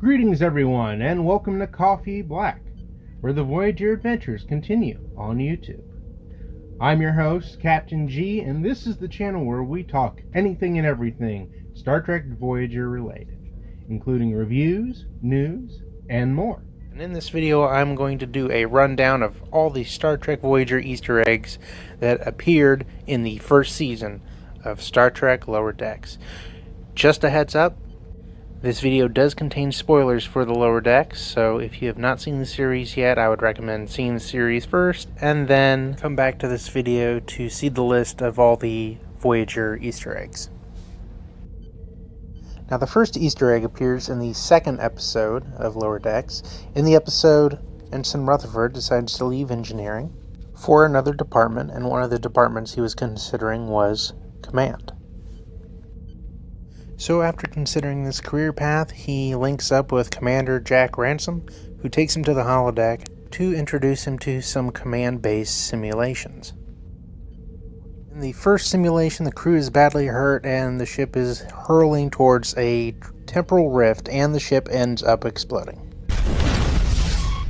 Greetings everyone, and welcome to Coffee Black, where the Voyager adventures continue on YouTube. I'm your host, Captain G, and this is the channel where we talk anything and everything Star Trek Voyager related, including reviews, news, and more. And in this video, I'm going to do a rundown of all the Star Trek Voyager Easter eggs that appeared in the first season of Star Trek Lower Decks. Just a heads up, this video does contain spoilers for the Lower Decks, so if you have not seen the series yet, I would recommend seeing the series first, and then come back to this video to see the list of all the Voyager Easter eggs. Now, the first Easter egg appears in the second episode of Lower Decks. In the episode, Ensign Rutherford decides to leave engineering for another department, and one of the departments he was considering was command. So after considering this career path, he links up with Commander Jack Ransom, who takes him to the holodeck to introduce him to some command-based simulations. In the first simulation, the crew is badly hurt and the ship is hurling towards a temporal rift, and the ship ends up exploding.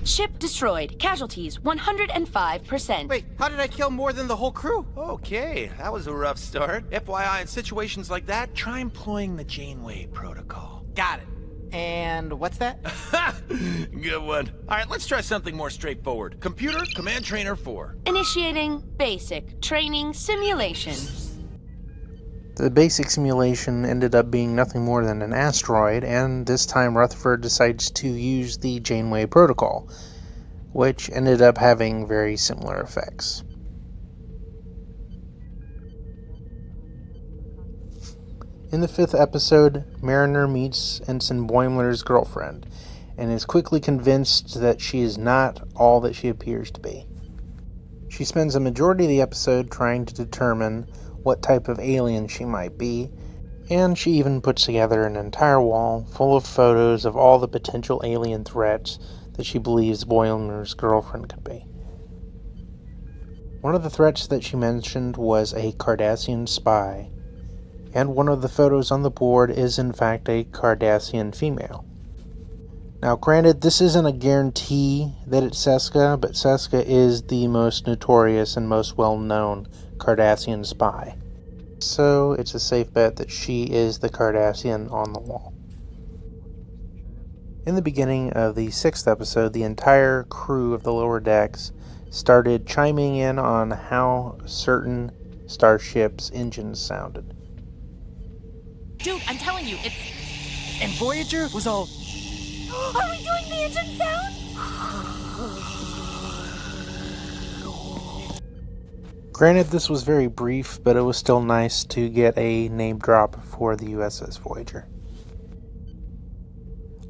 Ship destroyed. Casualties 105%. Wait, how did I kill more than the whole crew? Okay, that was a rough start. FYI, in situations like that, try employing the Janeway protocol. Got it. And what's that? Good one. All right, let's try something more straightforward. Computer, Command Trainer 4. Initiating basic training simulation. The basic simulation ended up being nothing more than an asteroid, and this time Rutherford decides to use the Janeway protocol, which ended up having very similar effects. In the fifth episode, Mariner meets Ensign Boimler's girlfriend, and is quickly convinced that she is not all that she appears to be. She spends a majority of the episode trying to determine what type of alien she might be, and she even puts together an entire wall full of photos of all the potential alien threats that she believes Boimler's girlfriend could be. One of the threats that she mentioned was a Kardassian spy, and one of the photos on the board is in fact a Kardassian female. Now granted, this isn't a guarantee that it's Seska, but Seska is the most notorious and most well-known Kardassian spy. So it's a safe bet that she is the Kardassian on the wall. In the beginning of the sixth episode, the entire crew of the Lower Decks started chiming in on how certain starships' engines sounded. Dude, I'm telling you, it's... And Voyager was all... Are we doing the engine sound? Granted, this was very brief, but it was still nice to get a name drop for the USS Voyager.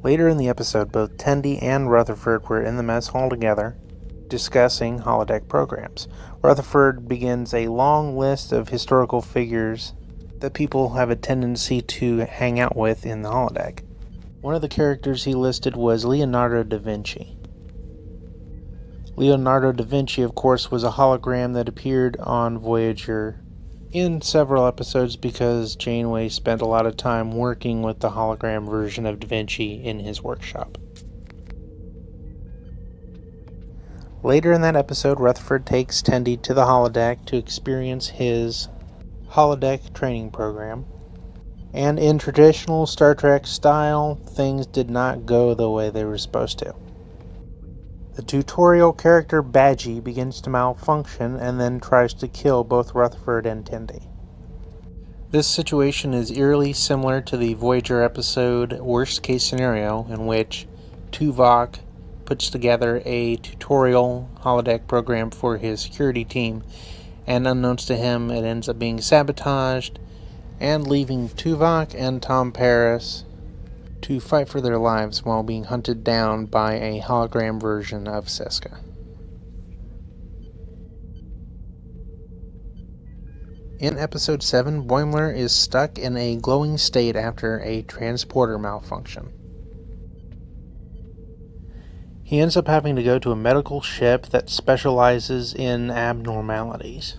Later in the episode, both Tendi and Rutherford were in the mess hall together, discussing holodeck programs. Rutherford begins a long list of historical figures that people have a tendency to hang out with in the holodeck. One of the characters he listed was Leonardo da Vinci. Leonardo da Vinci, of course, was a hologram that appeared on Voyager in several episodes because Janeway spent a lot of time working with the hologram version of Da Vinci in his workshop. Later in that episode, Rutherford takes Tendi to the holodeck to experience his holodeck training program. And in traditional Star Trek style, things did not go the way they were supposed to. The tutorial character Badgie begins to malfunction and then tries to kill both Rutherford and Tendi. This situation is eerily similar to the Voyager episode Worst Case Scenario, in which Tuvok puts together a tutorial holodeck program for his security team, and unbeknownst to him, it ends up being sabotaged and leaving Tuvok and Tom Paris to fight for their lives while being hunted down by a hologram version of Seska. In episode 7, Boimler is stuck in a glowing state after a transporter malfunction. He ends up having to go to a medical ship that specializes in abnormalities.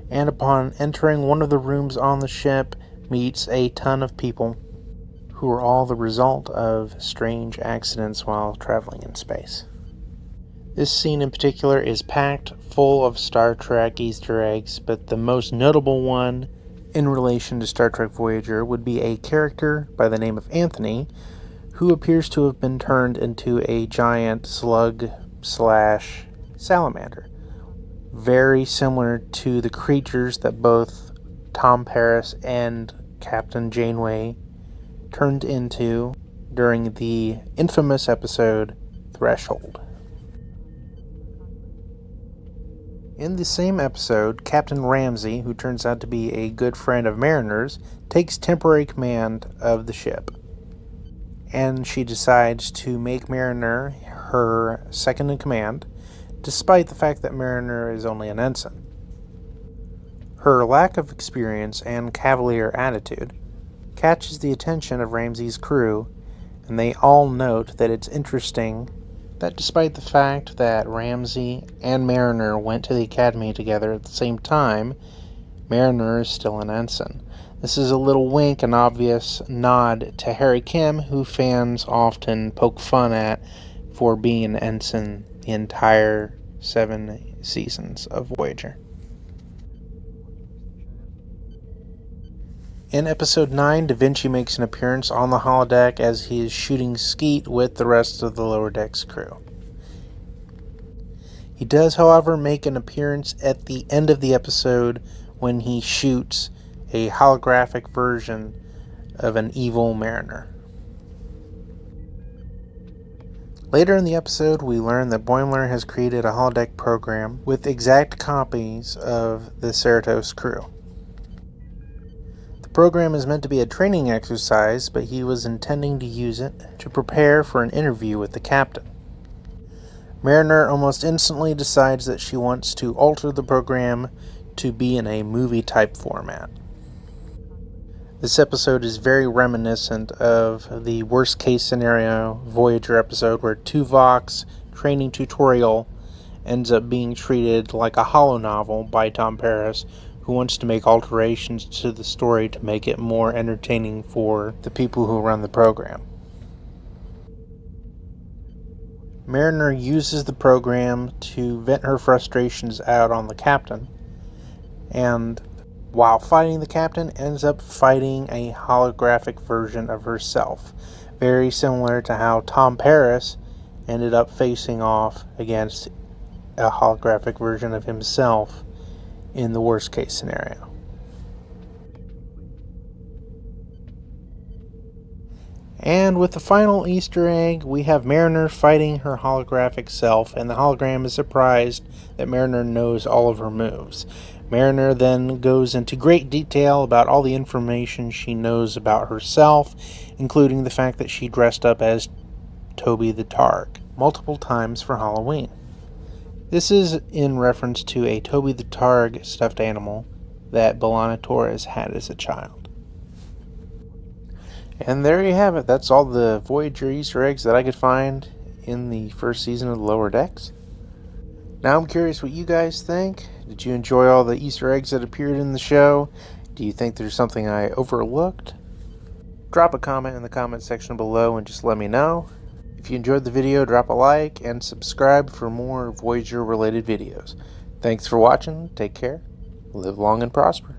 And upon entering one of the rooms on the ship, meets a ton of people who are all the result of strange accidents while traveling in space. This scene in particular is packed full of Star Trek Easter eggs, but the most notable one in relation to Star Trek Voyager would be a character by the name of Anthony, who appears to have been turned into a giant slug/salamander. Very similar to the creatures that both Tom Paris and Captain Janeway turned into during the infamous episode Threshold. In the same episode, Captain Ramsey, who turns out to be a good friend of Mariner's, takes temporary command of the ship. And she decides to make Mariner her second in command, despite the fact that Mariner is only an ensign. Her lack of experience and cavalier attitude catches the attention of Ramsey's crew, and they all note that it's interesting that despite the fact that Ramsey and Mariner went to the academy together at the same time, Mariner is still an ensign. This is a little wink and obvious nod to Harry Kim, who fans often poke fun at for being an ensign the entire 7 seasons of Voyager. In episode 9, Da Vinci makes an appearance on the holodeck as he is shooting skeet with the rest of the Lower Decks crew. He does, however, make an appearance at the end of the episode when he shoots a holographic version of an evil Mariner. Later in the episode, we learn that Boimler has created a holodeck program with exact copies of the Cerritos crew. The program is meant to be a training exercise, but he was intending to use it to prepare for an interview with the captain. Mariner almost instantly decides that she wants to alter the program to be in a movie-type format. This episode is very reminiscent of the worst-case scenario Voyager episode where Tuvok's training tutorial ends up being treated like a holonovel by Tom Paris, who wants to make alterations to the story to make it more entertaining for the people who run the program. Mariner uses the program to vent her frustrations out on the captain, and while fighting the captain, ends up fighting a holographic version of herself, very similar to how Tom Paris ended up facing off against a holographic version of himself in the worst case scenario. And with the final Easter egg, we have Mariner fighting her holographic self, and the hologram is surprised that Mariner knows all of her moves. Mariner then goes into great detail about all the information she knows about herself, including the fact that she dressed up as Toby the Targ multiple times for Halloween. This is in reference to a Toby the Targ stuffed animal that B'Elanna Torres had as a child. And there you have it. That's all the Voyager Easter eggs that I could find in the first season of the Lower Decks. Now I'm curious what you guys think. Did you enjoy all the Easter eggs that appeared in the show? Do you think there's something I overlooked? Drop a comment in the comment section below and just let me know. If you enjoyed the video, drop a like and subscribe for more Voyager related videos. Thanks for watching. Take care. Live long and prosper.